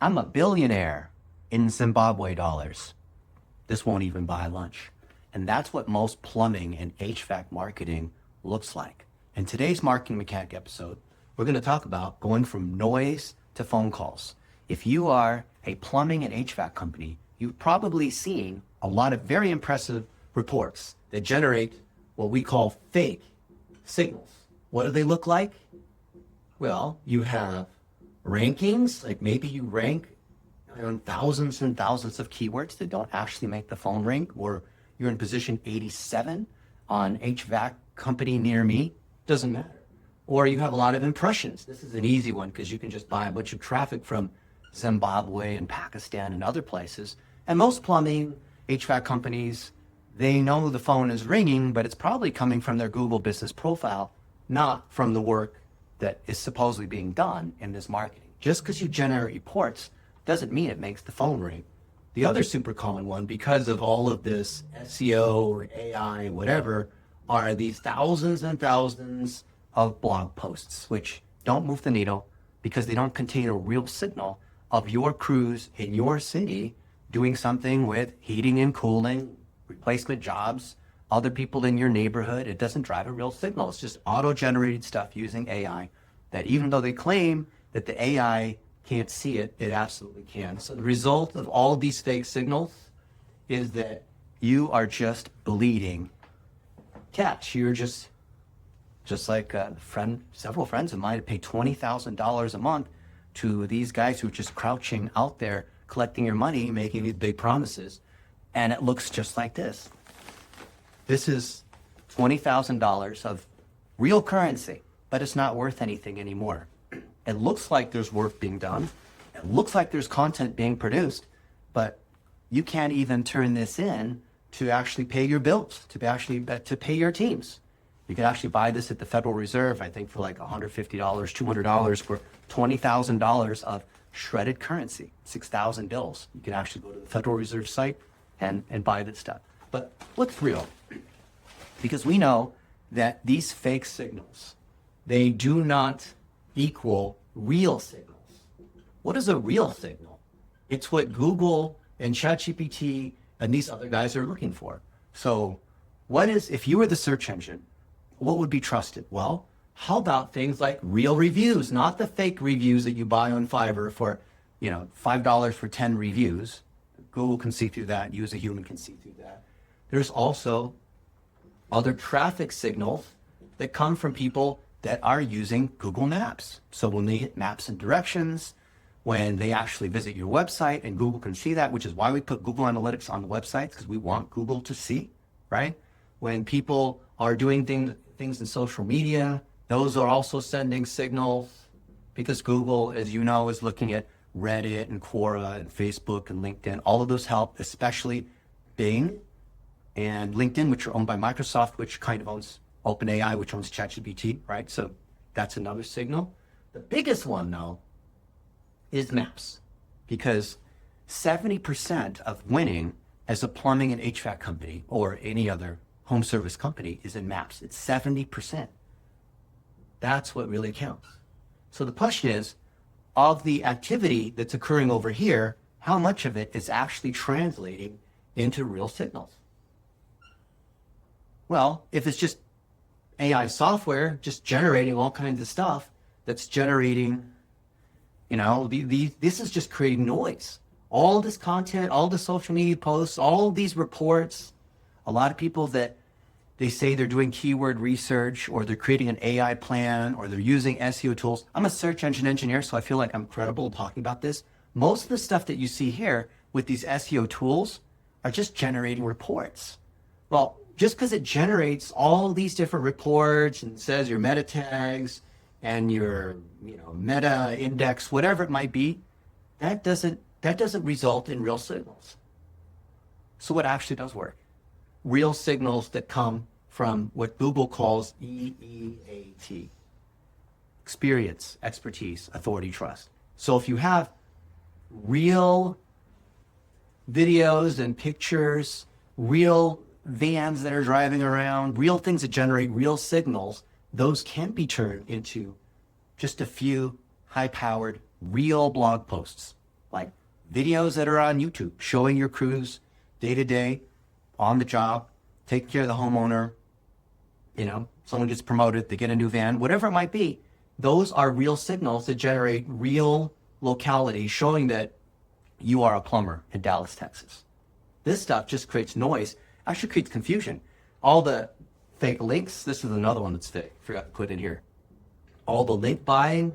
I'm a billionaire in Zimbabwe dollars. This won't even buy lunch. And that's what most plumbing and HVAC marketing looks like. In today's Marketing Mechanic episode, we're going to talk about going from noise to phone calls. If you are a plumbing and HVAC company, you've probably seen a lot of very impressive reports that generate what we call fake signals. What do they look like? Well, you have rankings, like maybe you rank thousands and thousands of keywords that don't actually make the phone ring, or you're in position 87 on HVAC company near me, doesn't matter. Or you have a lot of impressions. This is an easy one because you can just buy a bunch of traffic from Zimbabwe and Pakistan and other places. And most plumbing, HVAC companies, they know the phone is ringing, but it's probably coming from their Google business profile, not from the work that is supposedly being done in this marketing. Just because you generate reports doesn't mean it makes the phone ring. The other super common one, because of all of this SEO or AI, whatever, are these thousands and thousands of blog posts, which don't move the needle because they don't contain a real signal of your crews in your city doing something with heating and cooling, replacement jobs, other people in your neighborhood. It doesn't drive a real signal. It's just auto-generated stuff using AI that even though they claim that the AI can't see it, it absolutely can. So the result of all of these fake signals is that you are just bleeding cash. You're just like several friends of mine pay $20,000 a month to these guys who are just crouching out there collecting your money, making these big promises. And it looks just like this. This is $20,000 of real currency, but it's not worth anything anymore. It looks like there's work being done. It looks like there's content being produced, but you can't even turn this in to actually pay your bills, to pay your teams. You can actually buy this at the Federal Reserve, I think for like $150, $200 for $20,000 of shredded currency, 6,000 bills. You can actually go to the Federal Reserve site and buy this stuff. But what's real? Because we know that these fake signals, they do not equal real signals. What is a real signal? It's what Google and ChatGPT and these other guys are looking for. So if you were the search engine, what would be trusted? Well, how about things like real reviews, not the fake reviews that you buy on Fiverr for, $5 for 10 reviews. Google can see through that. You as a human can see through that. There's also other traffic signals that come from people that are using Google Maps. So when they hit maps and directions, when they actually visit your website, and Google can see that, which is why we put Google Analytics on the websites, because we want Google to see, right? When people are doing things in social media, those are also sending signals, because Google, as you know, is looking at Reddit and Quora and Facebook and LinkedIn. All of those help, especially Bing and LinkedIn, which are owned by Microsoft, which kind of owns OpenAI, which owns ChatGPT, right? So that's another signal. The biggest one, though, is maps, because 70% of winning as a plumbing and HVAC company or any other home service company is in maps. It's 70%. That's what really counts. So the question is, of the activity that's occurring over here, how much of it is actually translating into real signals? Well, if it's just AI software just generating all kinds of stuff that's generating, this is just creating noise. All this content, all the social media posts, all these reports, a lot of people that they say they're doing keyword research, or they're creating an AI plan, or they're using SEO tools. I'm a search engine engineer, so I feel like I'm credible talking about this. Most of the stuff that you see here with these SEO tools are just generating reports. Well, just because it generates all these different reports and says your meta tags and your meta index, whatever it might be, that doesn't result in real signals. So what actually does work? Real signals that come from what Google calls EEAT: experience, expertise, authority, trust. So if you have real videos and pictures, real vans that are driving around, real things that generate real signals, those can be turned into just a few high-powered real blog posts. like videos that are on YouTube showing your crews day to day on the job, take care of the homeowner, someone gets promoted, they get a new van, whatever it might be. Those are real signals that generate real locality showing that you are a plumber in Dallas, Texas. This stuff just creates noise, actually creates confusion. All the fake links, this is another one that's fake, forgot to put in here. All the link buying,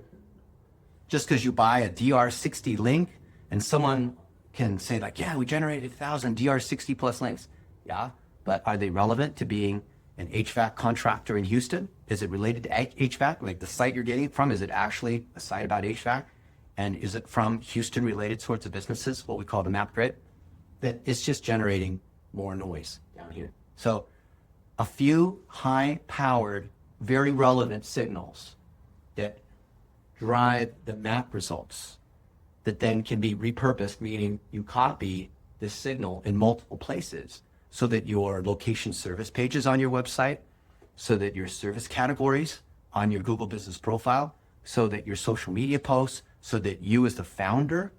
just because you buy a DR60 link and someone can say like, yeah, we generated 1,000 DR60 plus links. Yeah, but are they relevant to being an HVAC contractor in Houston? Is it related to HVAC? Like the site you're getting it from, is it actually a site about HVAC? And is it from Houston related sorts of businesses, what we call the map grid? That it's just generating more noise down here. So a few high powered, very relevant signals that drive the map results that then can be repurposed, meaning you copy this signal in multiple places so that your location service pages on your website, so that your service categories on your Google business profile, so that your social media posts, so that you as the founder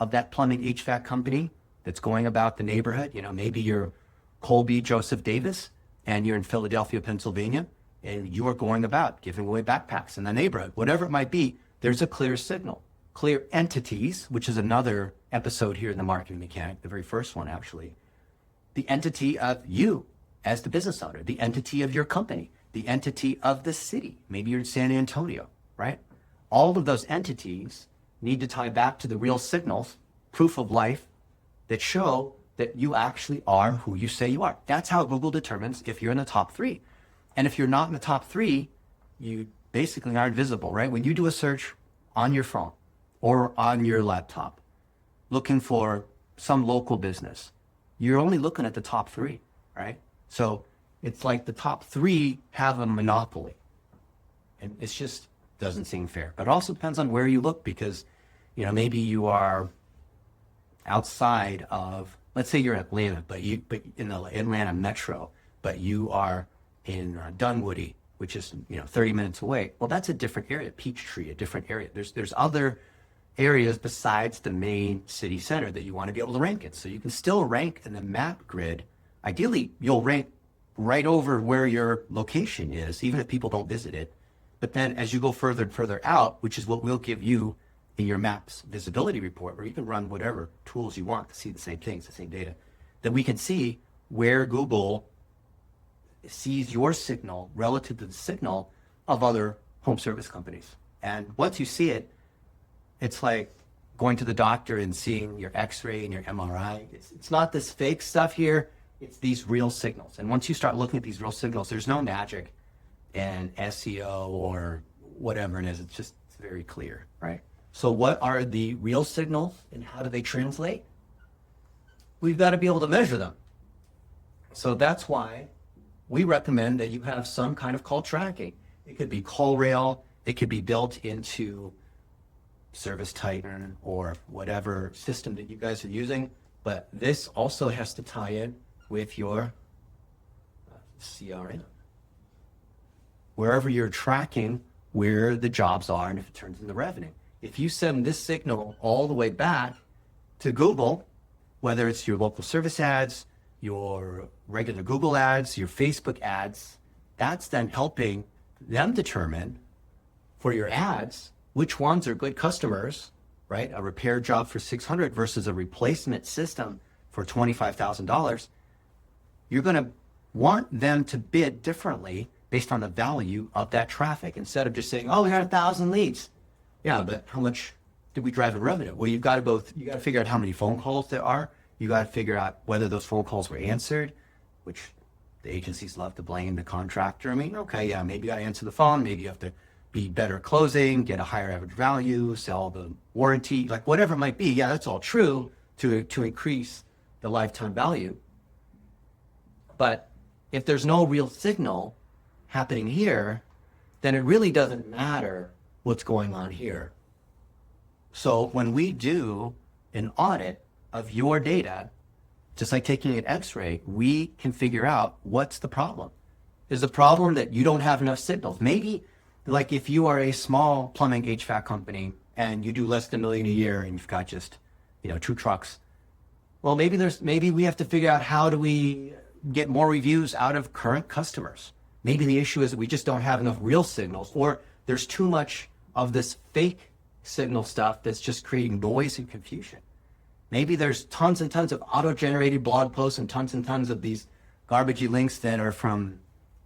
of that plumbing HVAC company that's going about the neighborhood, maybe you're Colby Joseph Davis and you're in Philadelphia, Pennsylvania, and you are going about giving away backpacks in the neighborhood, whatever it might be, there's a clear signal. Clear entities, which is another episode here in the Marketing Mechanic, the very first one actually. The entity of you as the business owner, the entity of your company, the entity of the city. Maybe you're in San Antonio, right? All of those entities need to tie back to the real signals, proof of life, that show that you actually are who you say you are. That's how Google determines if you're in the top 3. And if you're not in the top 3, you basically aren't visible, right? When you do a search on your phone or on your laptop, looking for some local business, you're only looking at the top 3, right? So it's like the top 3 have a monopoly. And it just doesn't seem fair. But it also depends on where you look because, maybe you are outside of, let's say you're in Atlanta, but in the Atlanta metro, but you are in Dunwoody, which is 30 minutes away. Well, that's a different area. Peachtree, a different area. There's other areas besides the main city center that you want to be able to rank in. So you can still rank in the map grid. Ideally, you'll rank right over where your location is, even if people don't visit it. But then as you go further and further out, which is what we'll give you in your maps visibility report, where you can run whatever tools you want to see the same things, the same data, then we can see where Google sees your signal relative to the signal of other home service companies. And once you see it, it's like going to the doctor and seeing your x-ray and your MRI. It's not this fake stuff here. It's these real signals. And once you start looking at these real signals, there's no magic and SEO or whatever it is. It's very clear, right? So what are the real signals and how do they translate? We've got to be able to measure them. So that's why we recommend that you have some kind of call tracking. It could be CallRail. It could be built into Service Titan or whatever system that you guys are using. But this also has to tie in with your CRM. Wherever you're tracking where the jobs are and if it turns into revenue. If you send this signal all the way back to Google, whether it's your local service ads, your regular Google ads, your Facebook ads, that's then helping them determine for your ads, which ones are good customers, right? A repair job for $600 versus a replacement system for $25,000. You're going to want them to bid differently based on the value of that traffic instead of just saying, oh, we had 1,000 leads. Yeah, but how much did we drive in revenue? Well, you got to figure out how many phone calls there are. You got to figure out whether those phone calls were answered, which the agencies love to blame the contractor. I mean, okay, yeah, maybe you got to answer the phone. Maybe you have to be better closing, get a higher average value, sell the warranty, like whatever it might be. Yeah, that's all true to increase the lifetime value. But if there's no real signal happening here, then it really doesn't matter what's going on here. So when we do an audit of your data, just like taking an x-ray, we can figure out what's the problem. Is the problem that you don't have enough signals? Maybe like if you are a small plumbing HVAC company and you do less than $1 million a year and you've got just two trucks. Well, maybe we have to figure out how do we get more reviews out of current customers. Maybe the issue is that we just don't have enough real signals, or there's too much of this fake signal stuff that's just creating noise and confusion. Maybe there's tons and tons of auto-generated blog posts and tons of these garbagey links that are from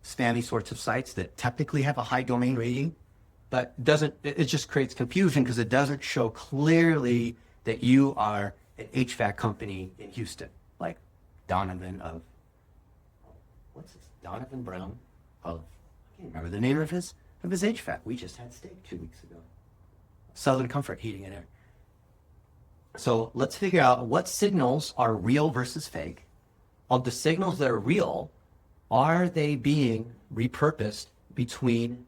spammy sorts of sites that technically have a high domain rating, but it just creates confusion because it doesn't show clearly that you are an HVAC company in Houston, like Donovan Brown of, I can't remember the name of his HVAC. We just had steak 2 weeks ago. Southern Comfort Heating and Air. So let's figure out what signals are real versus fake. Of the signals that are real, are they being repurposed between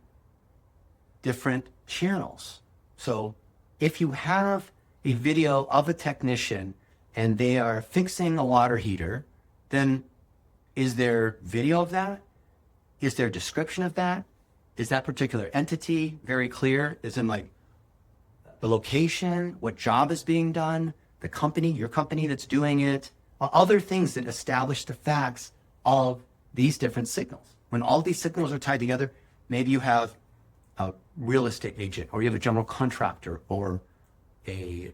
different channels? So if you have a video of a technician and they are fixing a water heater, then is there video of that? Is there a description of that? Is that particular entity very clear? Is it like the location, what job is being done, the company, your company that's doing it, other things that establish the facts of these different signals? When all these signals are tied together, maybe you have a real estate agent, or you have a general contractor, or a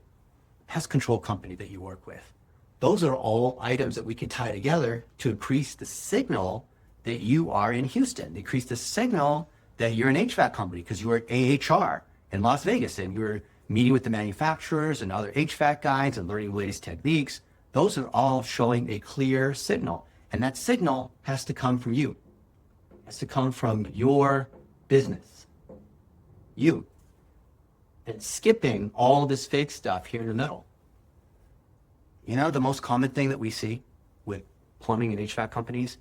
pest control company that you work with. Those are all items that we can tie together to increase the signal that you are in Houston, increase the signal that you're an HVAC company because you are AHR in Las Vegas and you're meeting with the manufacturers and other HVAC guys and learning the latest techniques. Those are all showing a clear signal. And that signal has to come from you. It has to come from your business. You. And skipping all this fake stuff here in the middle. The most common thing that we see with plumbing and HVAC companies,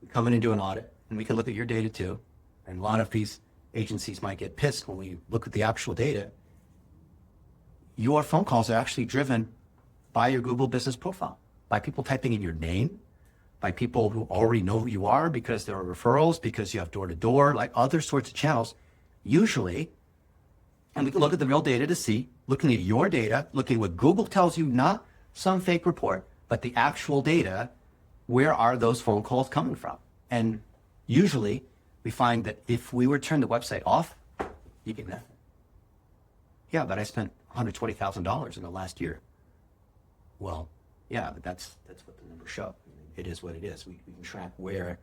we come in and do an audit, and we can look at your data too. And a lot of these agencies might get pissed when we look at the actual data. Your phone calls are actually driven by your Google business profile, by people typing in your name, by people who already know who you are because there are referrals, because you have door-to-door, like other sorts of channels, usually. And we can look at the real data to see, looking at your data, looking at what Google tells you, not some fake report, but the actual data, where are those phone calls coming from? And usually we find that if we were to turn the website off, you get nothing. Yeah, but I spent $120,000 in the last year. Well, yeah, but that's what the numbers show. It is what it is. We can track where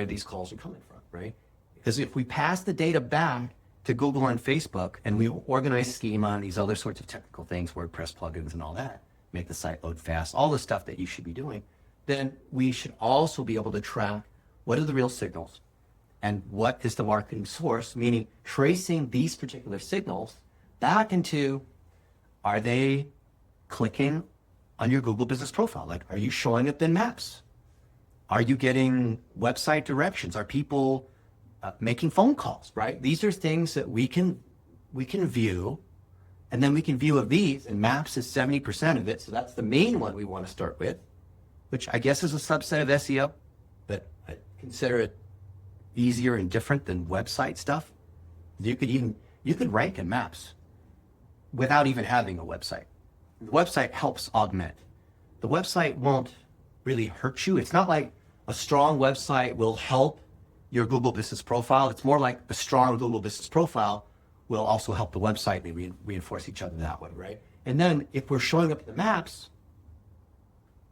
these calls are coming from, right? Because if we pass the data back to Google and Facebook and we organize schema and these other sorts of technical things, WordPress plugins and all that, make the site load fast, all the stuff that you should be doing, then we should also be able to track what are the real signals and what is the marketing source, meaning tracing these particular signals back into, are they clicking on your Google business profile? Like, are you showing up in maps? Are you getting website directions? Are people making phone calls, right? These are things that we can view, and then we can view of these, and maps is 70% of it. So that's the main one we want to start with, which I guess is a subset of SEO, but I consider it easier and different than website stuff. You could rank in maps without even having a website. The website helps augment. The website won't really hurt you. It's not like a strong website will help your Google business profile. It's more like a strong Google business profile will also help the website, and they reinforce each other that way, right? And then if we're showing up in the maps,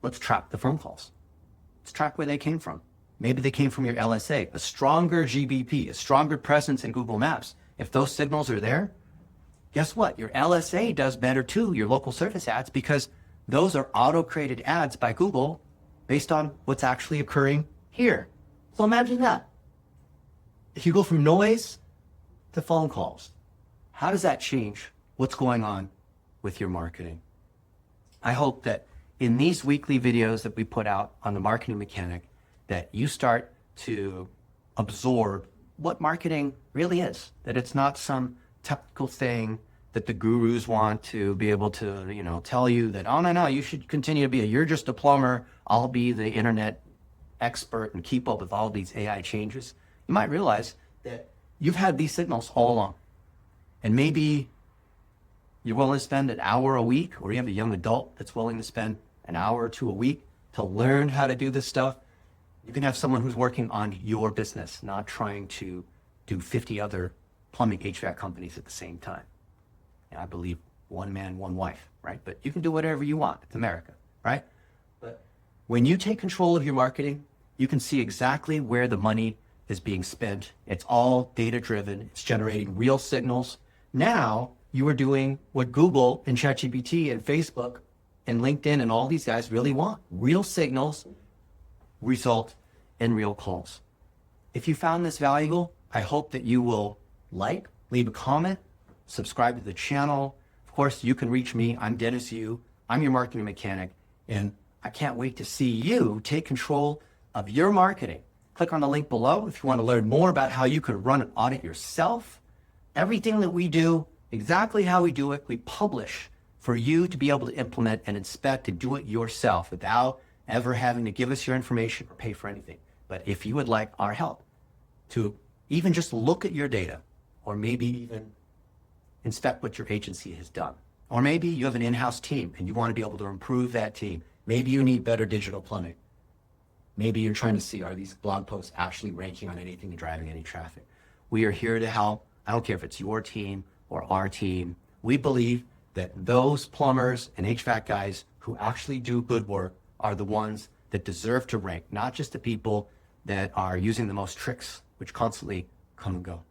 let's track the phone calls. Let's track where they came from. Maybe they came from your LSA, a stronger GBP, a stronger presence in Google Maps. If those signals are there, guess what? Your LSA does better too, your local service ads, because those are auto-created ads by Google based on what's actually occurring here. So imagine that. If you go from noise to phone calls, how does that change what's going on with your marketing? I hope that in these weekly videos that we put out on the Marketing Mechanic, that you start to absorb what marketing really is, that it's not some technical thing that the gurus want to be able to, tell you that, oh, no, you should continue to be you're just a plumber, I'll be the internet expert and keep up with all these AI changes. You might realize that you've had these signals all along. And maybe you're willing to spend an hour a week, or you have a young adult that's willing to spend an hour or two a week to learn how to do this stuff, you can have someone who's working on your business, not trying to do 50 other plumbing HVAC companies at the same time. And I believe one man, one wife, right? But you can do whatever you want. It's America, right? But when you take control of your marketing, you can see exactly where the money is being spent. It's all data driven. It's generating real signals. Now you are doing what Google and ChatGPT and Facebook and LinkedIn and all these guys really want. Real signals result in real calls. If you found this valuable, I hope that you will leave a comment, subscribe to the channel. Of course, you can reach me. I'm Dennis Yu. I'm your marketing mechanic, and I can't wait to see you take control of your marketing. Click on the link below if you want to learn more about how you could run an audit yourself. Everything that we do, exactly how we do it, we publish for you to be able to implement and inspect and do it yourself without ever having to give us your information or pay for anything. But if you would like our help to even just look at your data, or maybe even inspect what your agency has done, or maybe you have an in-house team and you want to be able to improve that team. Maybe you need better digital plumbing. Maybe you're trying to see, are these blog posts actually ranking on anything and driving any traffic? We are here to help. I don't care if it's your team or our team. We believe that those plumbers and HVAC guys who actually do good work are the ones that deserve to rank, not just the people that are using the most tricks, which constantly come and go.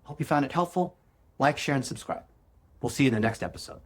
Hope you found it helpful. Like, share, and subscribe. We'll see you in the next episode.